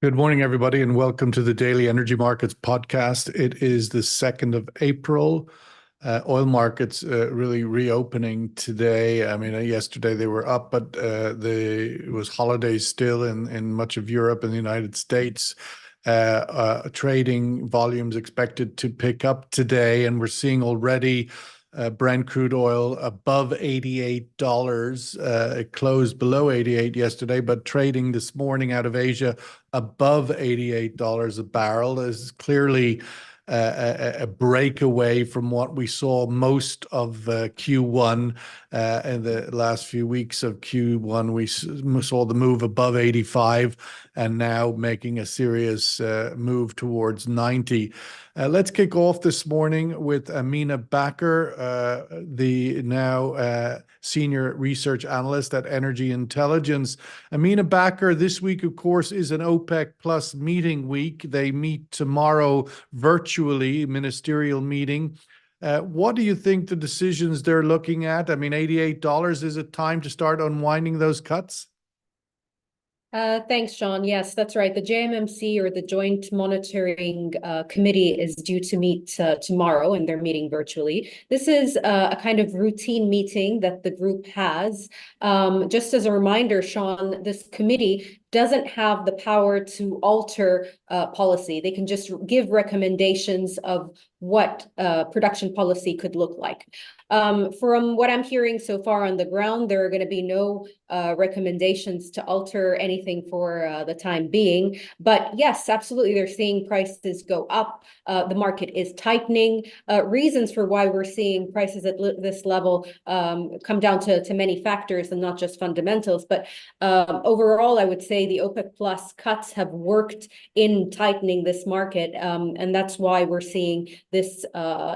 Good morning, everybody, and welcome to the Daily Energy Markets podcast. It is the 2nd of April. Oil markets really reopening today. I mean, yesterday they were up, but it was holidays still in much of Europe and the United States. Trading volumes expected to pick up today, and we're seeing already Brent crude oil above $88. It closed below 88 yesterday, but trading this morning out of Asia above $88 a barrel is clearly a breakaway from what we saw most of Q1. In the last few weeks of Q1, we saw the move above 85 and now making a serious move towards 90. Let's kick off this morning with Amina Bakr, the now senior research analyst at Energy Intelligence. Amina Bakr, this week, of course, is an OPEC Plus meeting week. They meet tomorrow virtually, ministerial meeting. What do you think the decisions they're looking at? I mean, $88, is it time to start unwinding those cuts? Thanks, Sean. Yes, that's right. The JMMC, or the Joint Monitoring Committee, is due to meet tomorrow, and they're meeting virtually. This is a kind of routine meeting that the group has. Just as a reminder, Sean, this committee doesn't have the power to alter policy. They can just give recommendations of what production policy could look like. From what I'm hearing so far on the ground, there are going to be no recommendations to alter anything for the time being. But yes, absolutely, they're seeing prices go up. The market is tightening. Reasons for why we're seeing prices at this level come down to many factors and not just fundamentals. But overall, I would say the OPEC Plus cuts have worked in tightening this market, and that's why we're seeing this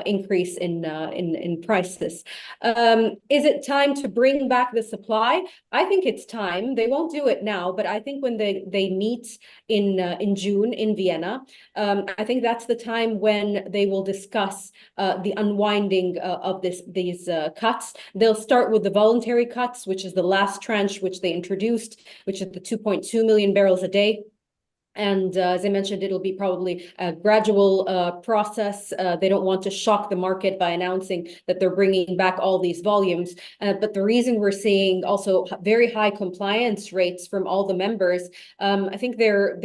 increase in prices. Is it time to bring back the supply? I think it's time. They won't do it now, but I think when they meet in June in Vienna, I think that's the time when they will discuss the unwinding of these cuts. They'll start with the voluntary cuts, which is the last tranche which they introduced, which is the 2.2 million barrels a day. And as I mentioned, it'll be probably a gradual process. They don't want to shock the market by announcing that they're bringing back all these volumes. But the reason we're seeing also very high compliance rates from all the members, I think they're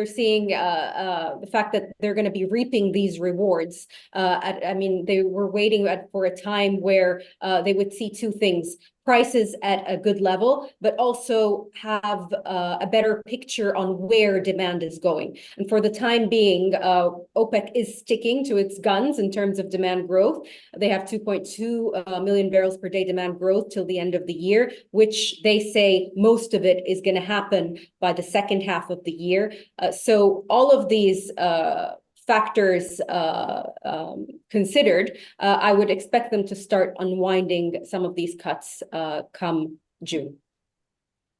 seeing the fact that they're going to be reaping these rewards. I mean, they were waiting for a time where they would see two things: prices at a good level, but also have a better picture on where demand is going. And for the time being, OPEC is sticking to its guns in terms of demand growth. They have 2.2 million barrels per day demand growth till the end of the year, which they say most of it is going to happen by the second half of the year. So all of these factors considered, I would expect them to start unwinding some of these cuts come June.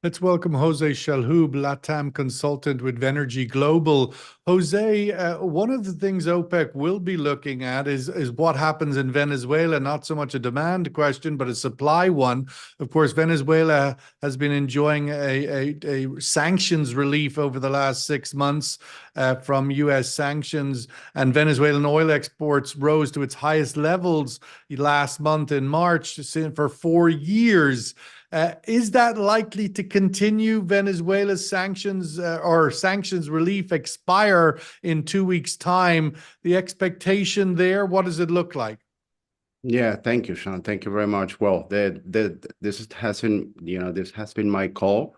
Let's welcome Jose Chalhoub, LATAM consultant with Venergy Global. Jose, one of the things OPEC will be looking at is what happens in Venezuela, not so much a demand question, but a supply one. Of course, Venezuela has been enjoying a sanctions relief over the last 6 months from U.S. sanctions, and Venezuelan oil exports rose to its highest levels last month in March for 4 years. Is that likely to continue? Venezuela's sanctions or sanctions relief expire in 2 weeks' time. The expectation there, what does it look like? Yeah, thank you, Sean. Thank you very much. Well, this has been, this has been my call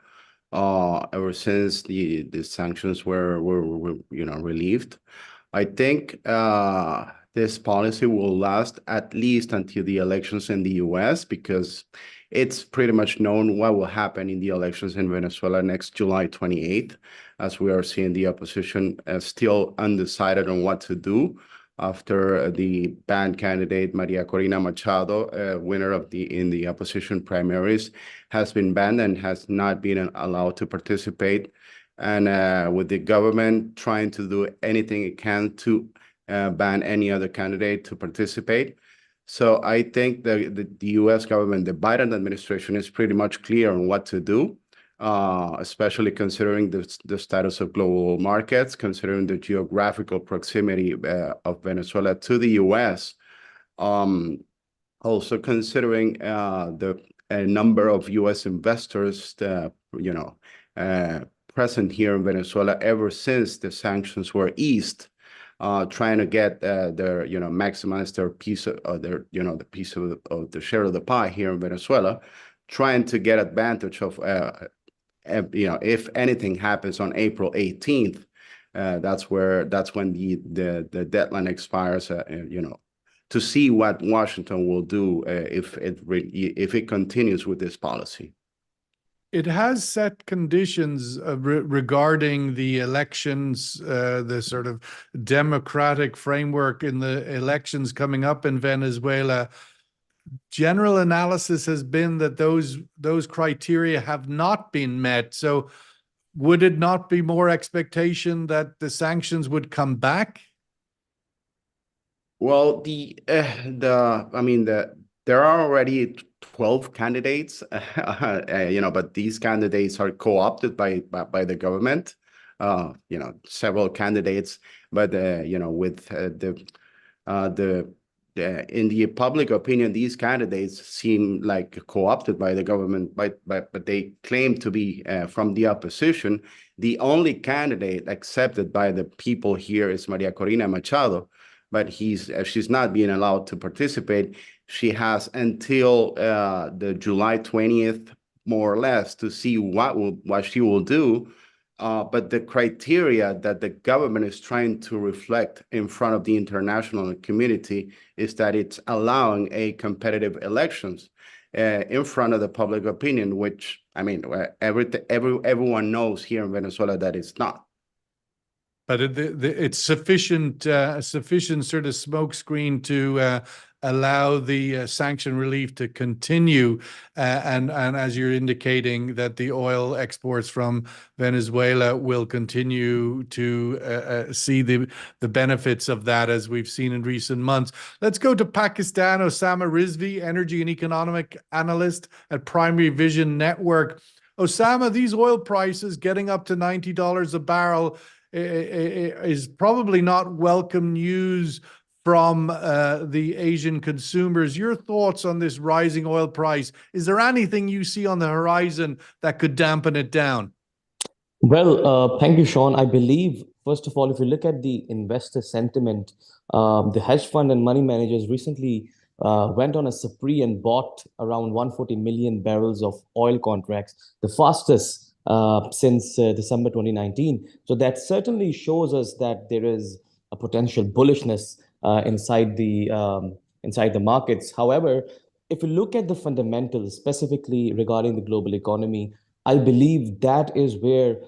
ever since the sanctions were relieved. I think this policy will last at least until the elections in the U.S., because it's pretty much known what will happen in the elections in Venezuela next July 28th, as we are seeing the opposition still undecided on what to do after the banned candidate Maria Corina Machado, winner of in the opposition primaries, has been banned and has not been allowed to participate. And with the government trying to do anything it can to ban any other candidate to participate. So I think the U.S. government, the Biden administration, is pretty much clear on what to do. especially considering the status of global markets, considering the geographical proximity of Venezuela to the U.S., also considering the number of U.S. investors, present here in Venezuela ever since the sanctions were eased, trying to get maximize their piece of the piece of the share of the pie here in Venezuela, trying to get advantage of, if anything happens on April 18th, that's when the deadline expires, to see what Washington will do if it continues with this policy. It has set conditions regarding the elections, the sort of democratic framework in the elections coming up in Venezuela. General analysis has been that those criteria have not been met. So would it not be more expectation that the sanctions would come back? Well, there are already 12 candidates, but these candidates are co-opted by the government, several candidates, but with in the public opinion, these candidates seem like co-opted by the government, but they claim to be from the opposition. The only candidate accepted by the people here is Maria Corina Machado, but she's not being allowed to participate. She has until the July 20th, more or less, to see what she will do. But the criteria that the government is trying to reflect in front of the international community is that it's allowing a competitive elections in front of the public opinion, which, everyone knows here in Venezuela that it's not. But it's sufficient sort of smokescreen to allow the sanction relief to continue, and as you're indicating, that the oil exports from Venezuela will continue to see the benefits of that, as we've seen in recent months. Let's go to Pakistan. Osama Rizvi, energy and economic analyst at Primary Vision Network. Osama, these oil prices getting up to $90 a barrel is probably not welcome news from the Asian consumers. Your thoughts on this rising oil price? Is there anything you see on the horizon that could dampen it down? Well, thank you, Sean. I believe, first of all, if you look at the investor sentiment, the hedge fund and money managers recently went on a spree and bought around 140 million barrels of oil contracts, the fastest since December 2019. So that certainly shows us that there is a potential bullishness inside the markets. However, if you look at the fundamentals, specifically regarding the global economy, I believe that is where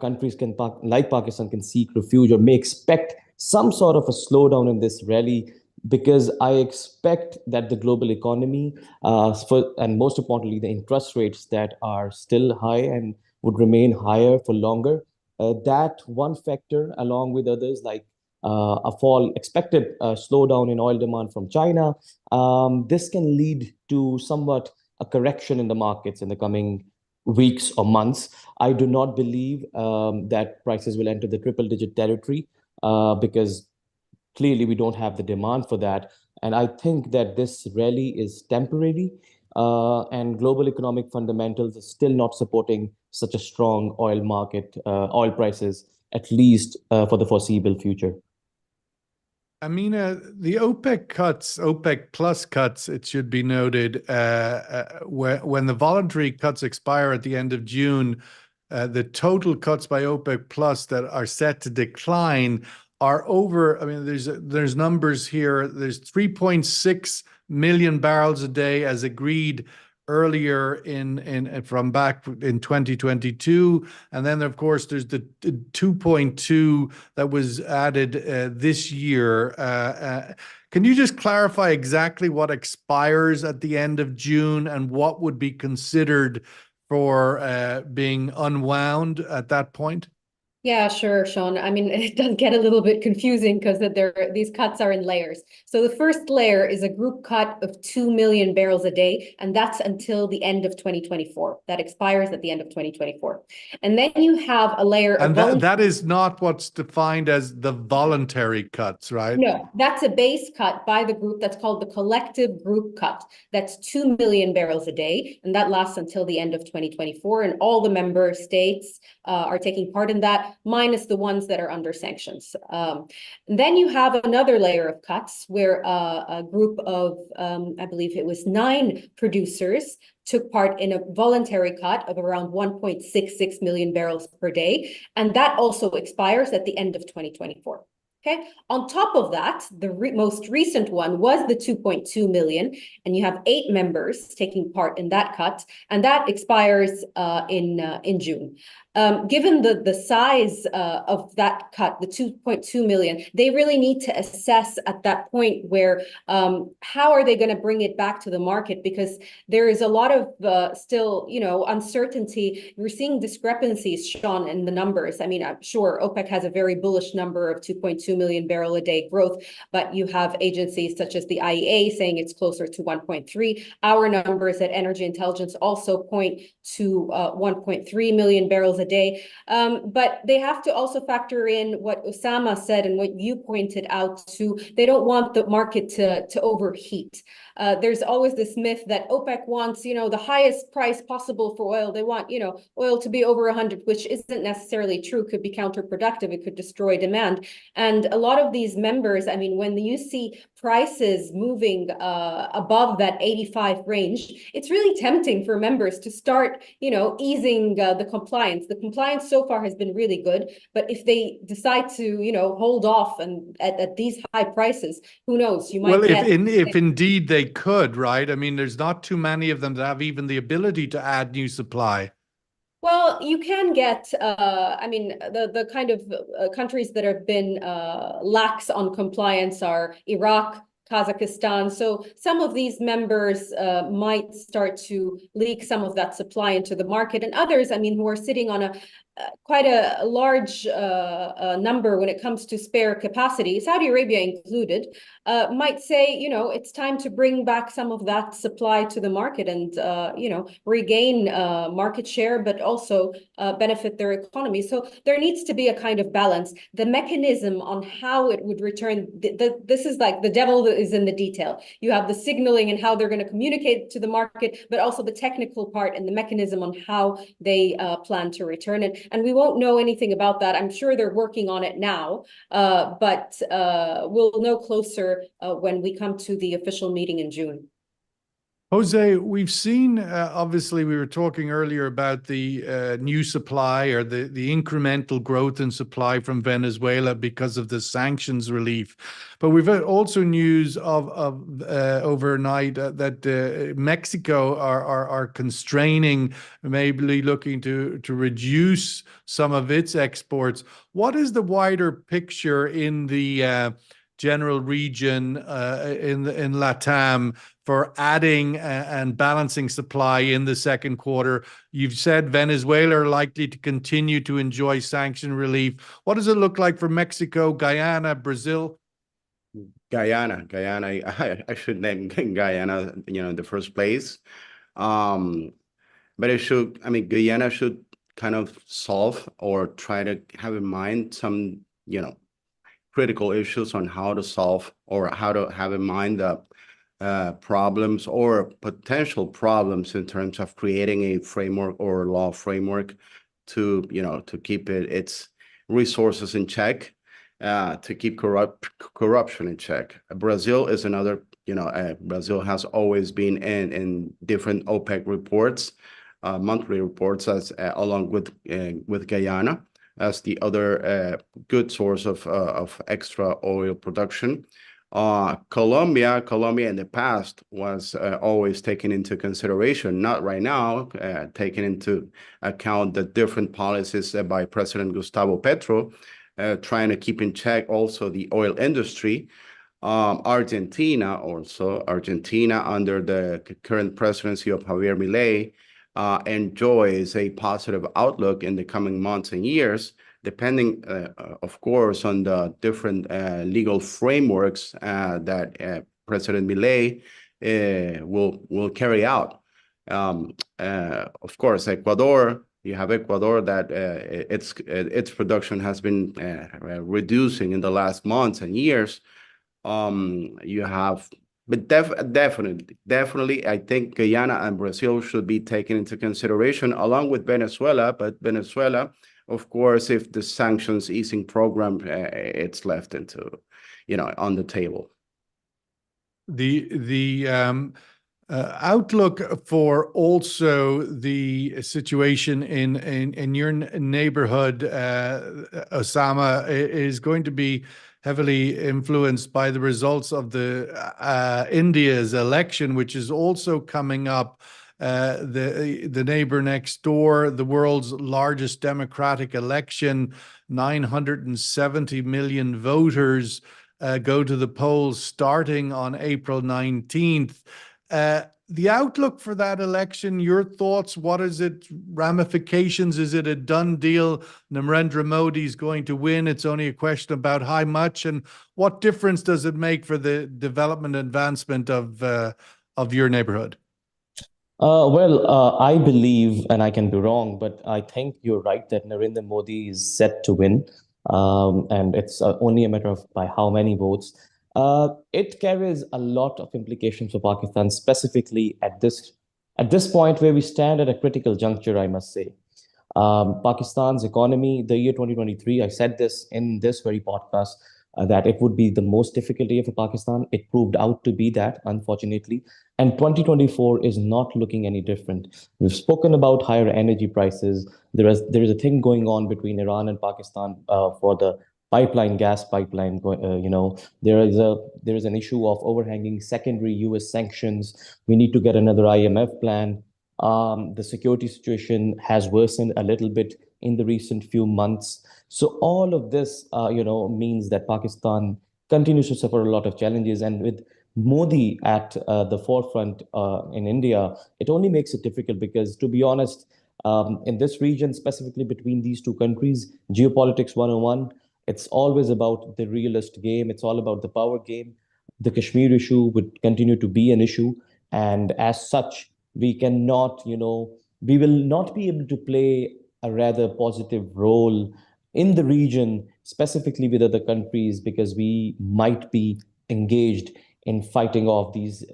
countries like Pakistan can seek refuge or may expect some sort of a slowdown in this rally, because I expect that the global economy, and most importantly, the interest rates that are still high and would remain higher for longer, that one factor, along with others like a expected slowdown in oil demand from China, this can lead to somewhat a correction in the markets in the coming weeks or months. I do not believe that prices will enter the triple-digit territory because clearly we don't have the demand for that. And I think that this rally is temporary, and global economic fundamentals are still not supporting such a strong oil market, oil prices, at least for the foreseeable future. Amina, the OPEC cuts, OPEC plus cuts, it should be noted, when the voluntary cuts expire at the end of June, the total cuts by OPEC plus that are set to decline are over. There's numbers here. There's 3.6 million barrels a day as agreed earlier from back in 2022, and then of course there's the 2.2 that was added this year. Can you just clarify exactly what expires at the end of June and what would be considered for being unwound at that point? Yeah, sure, Sean. I mean, it does get a little bit confusing because these cuts are in layers. So the first layer is a group cut of 2 million barrels a day, and that's until the end of 2024. That expires at the end of 2024. And then you have a layer of And voluntary. that is not what's defined as the voluntary cuts, right? No, that's a base cut by the group that's called the collective group cut. That's 2 million barrels a day, and that lasts until the end of 2024. And all the member states are taking part in that, minus the ones that are under sanctions. Then you have another layer of cuts where a group of, I believe it was 9 producers took part in a voluntary cut of around 1.66 million barrels per day. And that also expires at the end of 2024. Okay. On top of that, the most recent one was the 2.2 million, and you have 8 members taking part in that cut, and that expires in June. Given the size of that cut, the 2.2 million, they really need to assess at that point where how are they going to bring it back to the market, because there is a lot of still, uncertainty. We're seeing discrepancies, Sean, in the numbers. I mean, I'm sure OPEC has a very bullish number of 2.2 million barrel a day growth, but you have agencies such as the IEA saying it's closer to 1.3. Our numbers at Energy Intelligence also point to 1.3 million barrels a day. But they have to also factor in what Osama said and what you pointed out too. They don't want the market to overheat. There's always this myth that OPEC wants, the highest price possible for oil. They want, oil to be over 100, which isn't necessarily true, could be counterproductive. It could destroy demand. And a lot of these members, I mean, when you see prices moving above that 85 range, it's really tempting for members to start, easing the compliance. The compliance so far has been really good, but if they decide to, hold off and at these high prices, who knows? You might if indeed they could, right? I mean, there's not too many of them that have even the ability to add new supply. Well, you can get, I mean, the kind of countries that have been lax on compliance are Iraq, Kazakhstan. So some of these members might start to leak some of that supply into the market, and others, I mean, who are sitting on quite a large number when it comes to spare capacity, Saudi Arabia included, might say, it's time to bring back some of that supply to the market and, regain market share, but also benefit their economy. So there needs to be a kind of balance. The mechanism on how it would return, this is like the devil is in the detail. You have the signaling and how they're going to communicate to the market, but also the technical part and the mechanism on how they plan to return it. And we won't know anything about that. I'm sure they're working on it now, but we'll know closer when we come to the official meeting in June. Jose, we've seen, obviously, we were talking earlier about the new supply or the incremental growth in supply from Venezuela because of the sanctions relief. But we've had also news of overnight that Mexico are constraining, maybe looking to reduce some of its exports. What is the wider picture in the general region in LATAM for adding and balancing supply in the second quarter? You've said Venezuela are likely to continue to enjoy sanction relief. What does it look like for Mexico, Guyana, Brazil? Guyana, I should name Guyana, in the first place. But Guyana should kind of solve or try to have in mind some, critical issues on how to solve or how to have in mind the problems or potential problems in terms of creating a framework or law framework to keep its resources in check, to keep corruption in check. Brazil is another, Brazil has always been in different OPEC reports, monthly reports, as along with Guyana as the other good source of extra oil production. Colombia in the past was always taken into consideration, not right now, taken into account the different policies by President Gustavo Petro, trying to keep in check also the oil industry. Argentina under the current presidency of Javier Milei enjoys a positive outlook in the coming months and years depending, of course, on the different legal frameworks that President Milei will carry out. Of course, Ecuador, you have Ecuador that its production has been reducing in the last months and years. You have, but definitely, I think Guyana and Brazil should be taken into consideration along with Venezuela. But Venezuela, of course, if the sanctions easing program, it's left into, on the table. The outlook for also the situation in your neighborhood, Osama, is going to be heavily influenced by the results of the India's election, which is also coming up. The neighbor next door, the world's largest democratic election, 970 million voters go to the polls starting on April 19th. The outlook for that election, your thoughts, what is it, ramifications? Is it a done deal? Narendra Modi is going to win. It's only a question about how much, and what difference does it make for the development and advancement of your neighborhood? I believe, and I can be wrong, but I think you're right that Narendra Modi is set to win. And it's only a matter of by how many votes. It carries a lot of implications for Pakistan, specifically at this point where we stand at a critical juncture, I must say. Pakistan's economy, the year 2023, I said this in this very podcast, that it would be the most difficult year for Pakistan. It proved out to be that, unfortunately. And 2024 is not looking any different. We've spoken about higher energy prices. There is a thing going on between Iran and Pakistan for the gas pipeline. There is an issue of overhanging secondary U.S. sanctions. We need to get another IMF plan. The security situation has worsened a little bit in the recent few months. So all of this, means that Pakistan continues to suffer a lot of challenges. And with Modi at the forefront in India, it only makes it difficult because, to be honest, in this region, specifically between these two countries, geopolitics 101, it's always about the realist game. It's all about the power game. The Kashmir issue would continue to be an issue. And as such, we cannot, we will not be able to play a rather positive role in the region, specifically with other countries, because we might be engaged in fighting off these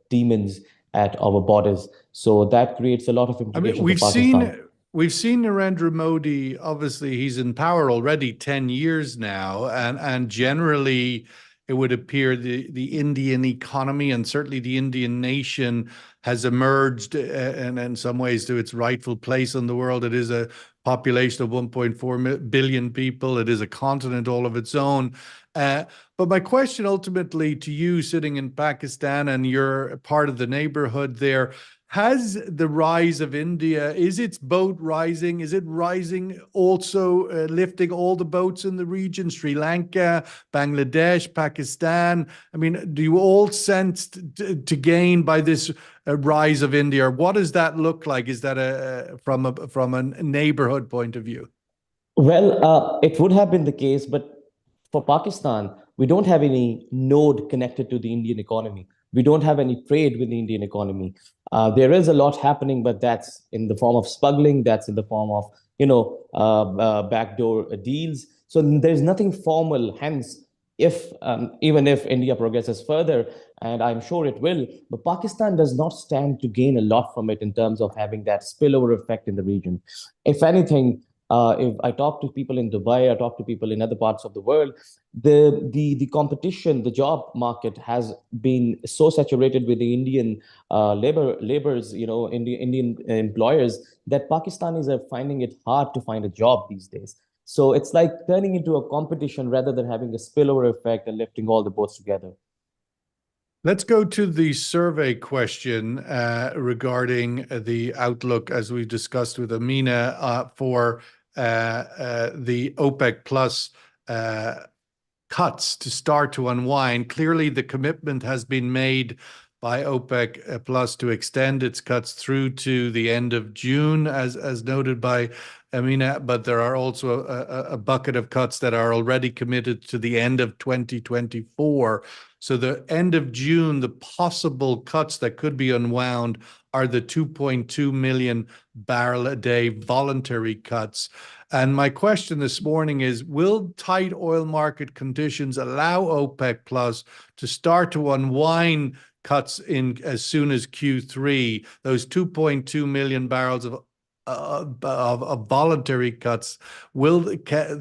demons at our borders. So that creates a lot of implications for Pakistan. We've seen Narendra Modi, obviously he's in power already 10 years now, and generally it would appear the Indian economy and certainly the Indian nation has emerged and in some ways to its rightful place in the world. It is a population of 1.4 billion people. It is a continent all of its own. But my question ultimately to you sitting in Pakistan, and you're part of the neighborhood there, has the rise of India, is its boat rising? Is it rising also, lifting all the boats in the region, Sri Lanka, Bangladesh, Pakistan? I mean, do you all sense to gain by this rise of India? What does that look like? Is that from a neighborhood point of view? Well, it would have been the case, but for Pakistan, we don't have any node connected to the Indian economy. We don't have any trade with the Indian economy. There is a lot happening, but that's in the form of smuggling. That's in the form of, backdoor deals. So there's nothing formal. Hence, even if India progresses further, and I'm sure it will, but Pakistan does not stand to gain a lot from it in terms of having that spillover effect in the region. If anything, if I talk to people in Dubai, I talk to people in other parts of the world, the competition, the job market has been so saturated with the Indian laborers, Indian employers, that Pakistanis are finding it hard to find a job these days. So it's like turning into a competition rather than having a spillover effect and lifting all the boats together. Let's go to the survey question regarding the outlook, as we discussed with Amina, for the OPEC plus cuts to start to unwind. Clearly, the commitment has been made by OPEC plus to extend its cuts through to the end of June, as noted by I mean, but there are also a bucket of cuts that are already committed to the end of 2024. So the end of June, the possible cuts that could be unwound are the 2.2 million barrel a day voluntary cuts. And my question this morning is, will tight oil market conditions allow OPEC Plus to start to unwind cuts in as soon as Q3, those 2.2 million barrels of voluntary cuts? Will the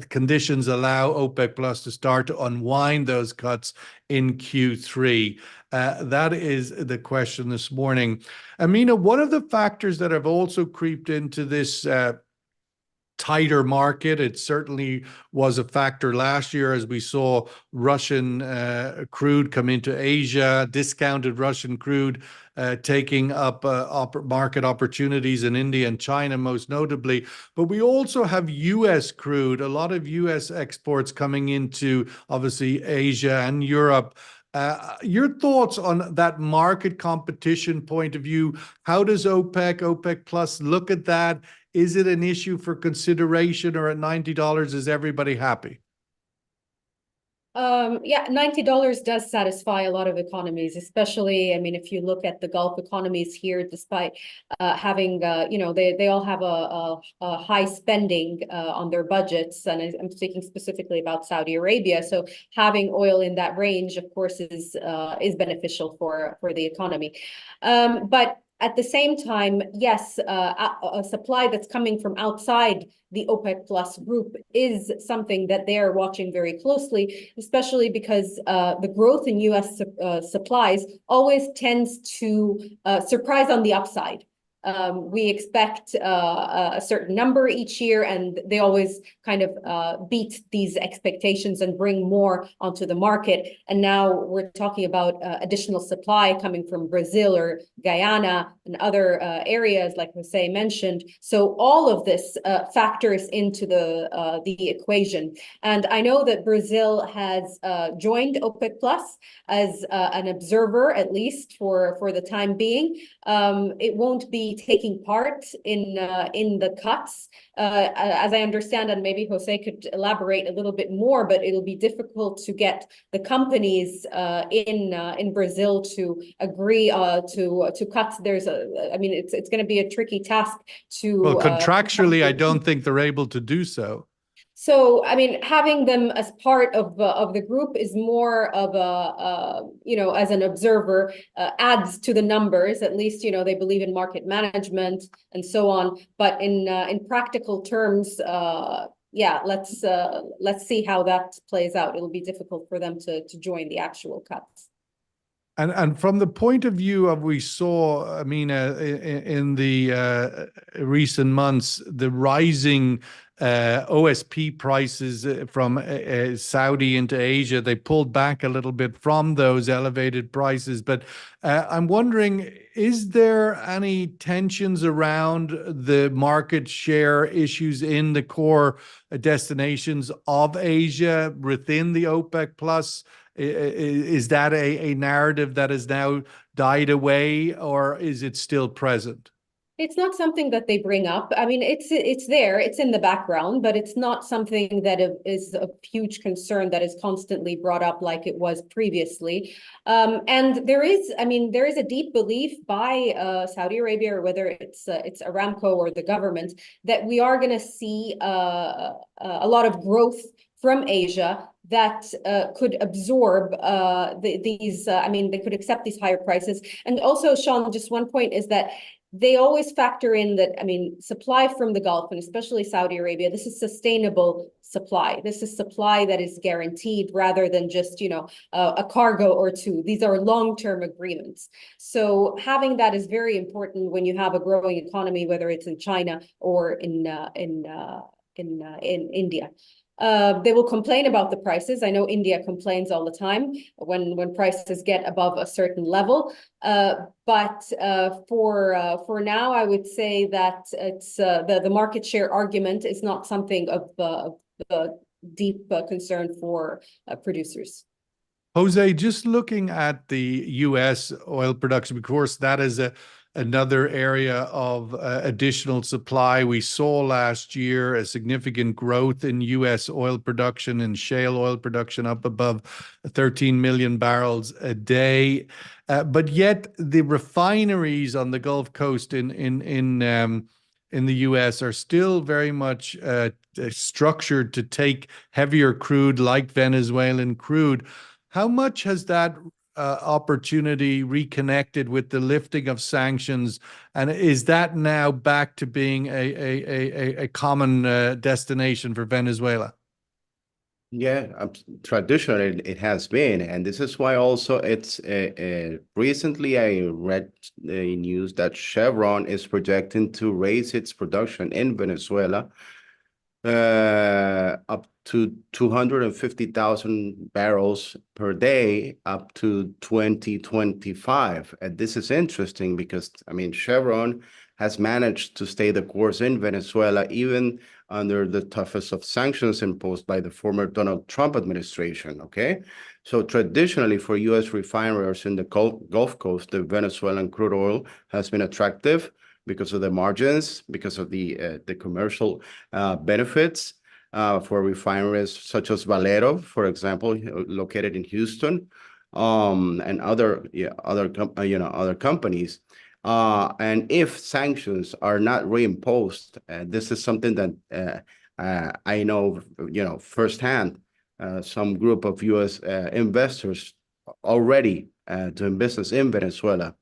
conditions allow OPEC Plus to start to unwind those cuts in Q3? That is the question this morning. Amina, one of the factors that have also creeped into this tighter market, it certainly was a factor last year as we saw Russian crude come into Asia, discounted Russian crude taking up market opportunities in India and China most notably. But we also have US crude, a lot of US exports coming into obviously Asia and Europe. Your thoughts on that market competition point of view? How does OPEC Plus look at that? Is it an issue for consideration, or at $90, is everybody happy? Yeah, $90 does satisfy a lot of economies, especially, I mean, if you look at the Gulf economies here, despite having, they all have a high spending on their budgets, and I'm speaking specifically about Saudi Arabia. So having oil in that range, of course, is beneficial for the economy. But at the same time, yes, a supply that's coming from outside the OPEC Plus group is something that they are watching very closely, especially because the growth in US supplies always tends to surprise on the upside. We expect a certain number each year, and they always kind of beat these expectations and bring more onto the market. And now we're talking about additional supply coming from Brazil or Guyana and other areas, like Jose mentioned. So all of this factors into the equation. And I know that Brazil has joined OPEC Plus as an observer, at least for the time being. It won't be taking part in the cuts, as I understand, and maybe Jose could elaborate a little bit more. But it'll be difficult to get the companies in Brazil to agree to cuts. I mean, it's going to be a tricky task to. Well, contractually, I don't think they're able to do so. So, I mean, having them as part of the group is more of a, as an observer, adds to the numbers. At least, they believe in market management and so on. But in practical terms, yeah, let's see how that plays out. It'll be difficult for them to join the actual cuts. And from the point of view of, we saw, I mean, in the recent months, the rising OSP prices from Saudi into Asia, they pulled back a little bit from those elevated prices. But I'm wondering, is there any tensions around the market share issues in the core destinations of Asia within the OPEC Plus? Is that a narrative that has now died away, or is it still present? It's not something that they bring up. I mean, it's there, it's in the background, but it's not something that is a huge concern that is constantly brought up like it was previously. And there is a deep belief by Saudi Arabia, or whether it's Aramco or the government, that we are going to see a lot of growth from Asia that could absorb these. I mean, they could accept these higher prices. And also, Sean, just one point is that they always factor in that, I mean, supply from the Gulf, and especially Saudi Arabia, this is sustainable supply. This is supply that is guaranteed, rather than just, a cargo or two. These are long-term agreements. So having that is very important when you have a growing economy, whether it's in China or in India. They will complain about the prices. I know India complains all the time when prices get above a certain level. But for now, I would say that it's the market share argument is not something of deep concern for producers. Jose, just looking at the U.S. oil production, of course, that is another area of additional supply. We saw last year a significant growth in U.S. oil production and shale oil production up above 13 million barrels a day. But yet the refineries on the Gulf Coast in the U.S. are still very much structured to take heavier crude like Venezuelan crude. How much has that opportunity reconnected with the lifting of sanctions, and is that now back to being a common destination for Venezuela? Yeah, traditionally it has been, and this is why also it's recently I read the news that Chevron is projecting to raise its production in Venezuela up to 250,000 barrels per day up to 2025. And this is interesting because, I mean, Chevron has managed to stay the course in Venezuela, even under the toughest of sanctions imposed by the former Donald Trump administration, okay? So traditionally for U.S. refineries in the Gulf Coast, the Venezuelan crude oil has been attractive because of the margins, because of the commercial benefits for refineries such as Valero, for example, located in Houston, and other companies. And if sanctions are not reimposed, this is something that I know, firsthand. Some group of U.S. investors already doing business in Venezuela.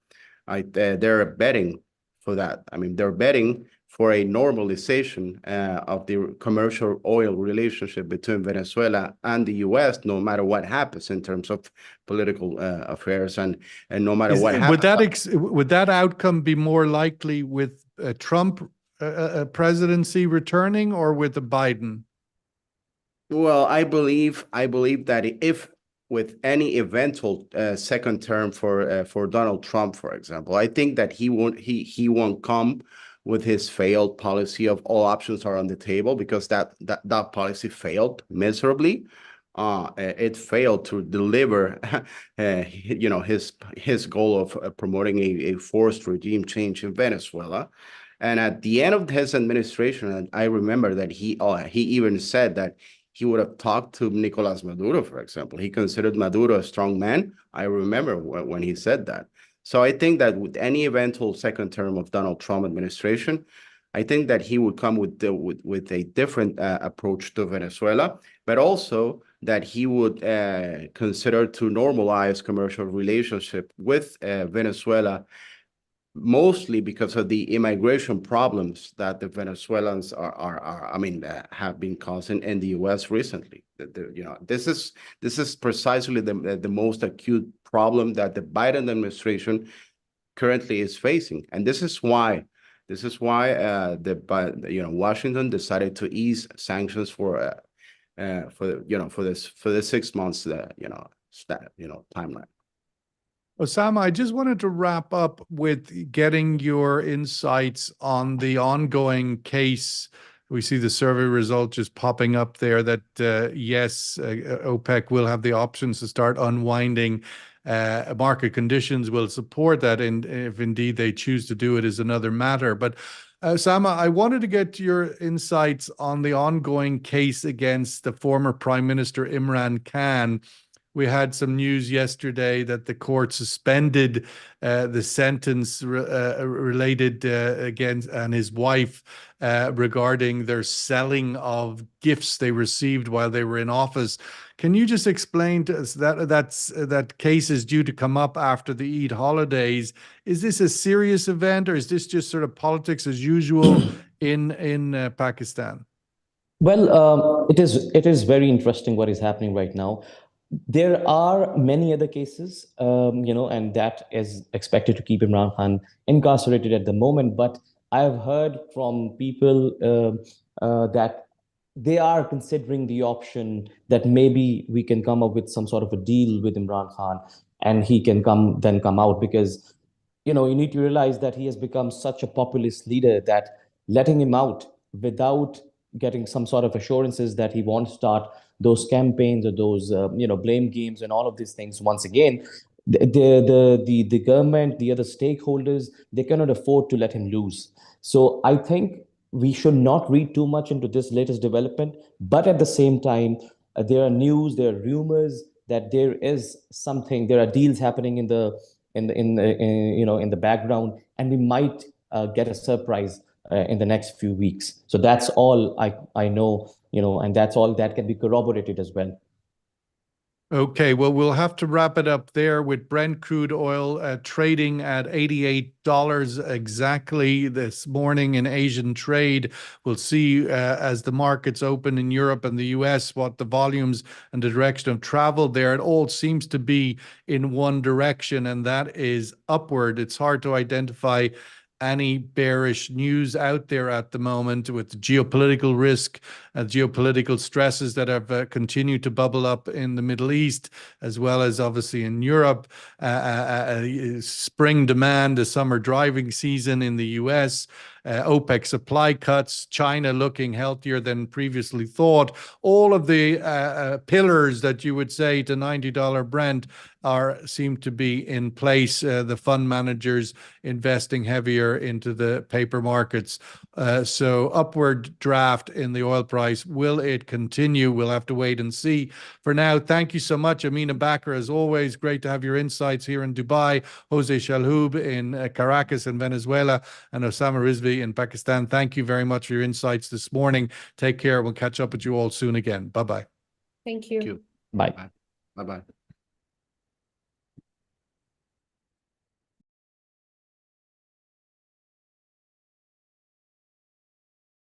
They're betting for that. I mean, they're betting for a normalization of the commercial oil relationship between Venezuela and the U.S., no matter what happens in terms of political affairs, and no matter what happens. Would that outcome be more likely with Trump presidency returning or with the Biden? Well, I believe that if with any eventual second term for Donald Trump, for example, I think that he won't come with his failed policy of all options are on the table, because that policy failed miserably. It failed to deliver, his goal of promoting a forced regime change in Venezuela. And at the end of his administration, I remember that he even said that he would have talked to Nicolas Maduro, for example. He considered Maduro a strong man. I remember when he said that. So I think that with any eventual second term of Donald Trump administration, I think that he would come with a different approach to Venezuela, but also that he would consider to normalize commercial relationship with Venezuela, mostly because of the immigration problems that the Venezuelans have been causing in the U.S. recently. This is precisely the most acute problem that the Biden administration currently is facing, and this is why Washington decided to ease sanctions for the 6 months timeline. Osama, I just wanted to wrap up with getting your insights on the ongoing case. We see the survey result just popping up there that, yes, OPEC will have the options to start unwinding. Market conditions will support that, and if indeed they choose to do it is another matter. But Osama, I wanted to get your insights on the ongoing case against the former Prime Minister Imran Khan. We had some news yesterday that the court suspended the sentence related against and his wife regarding their selling of gifts they received while they were in office. Can you just explain to us that case is due to come up after the Eid holidays? Is this a serious event, or is this just sort of politics as usual in Pakistan? Well, it is very interesting what is happening right now. There are many other cases, and that is expected to keep Imran Khan incarcerated at the moment. But I have heard from people that they are considering the option that maybe we can come up with some sort of a deal with Imran Khan and he can come out, because, you need to realize that he has become such a populist leader that letting him out without getting some sort of assurances that he won't start those campaigns or those blame games and all of these things once again, the government, the other stakeholders, they cannot afford to let him lose. So I think we should not read too much into this latest development, but at the same time, there are news, there are rumors that there are deals happening in the background, and we might get a surprise in the next few weeks. So that's all I know, and that's all that can be corroborated as well. Okay, well, we'll have to wrap it up there with Brent crude oil trading at $88 exactly this morning in Asian trade. We'll see as the markets open in Europe and the US what the volumes and the direction of travel there. It all seems to be in one direction, and that is upward. It's hard to identify any bearish news out there at the moment with geopolitical risk, geopolitical stresses that have continued to bubble up in the Middle East, as well as obviously in Europe, spring demand, the summer driving season in the US, OPEC supply cuts, China looking healthier than previously thought. All of the pillars that you would say to $90 Brent seem to be in place. The fund managers investing heavier into the paper markets. So upward draft in the oil price. Will it continue? We'll have to wait and see. For now, thank you so much, Amina Bakr. As always, great to have your insights here in Dubai. Jose Shalhoub in Caracas in Venezuela, and Osama Rizvi in Pakistan. Thank you very much for your insights this morning. Take care. We'll catch up with you all soon again. Bye-bye. Thank you. Thank you. Bye. Bye-bye.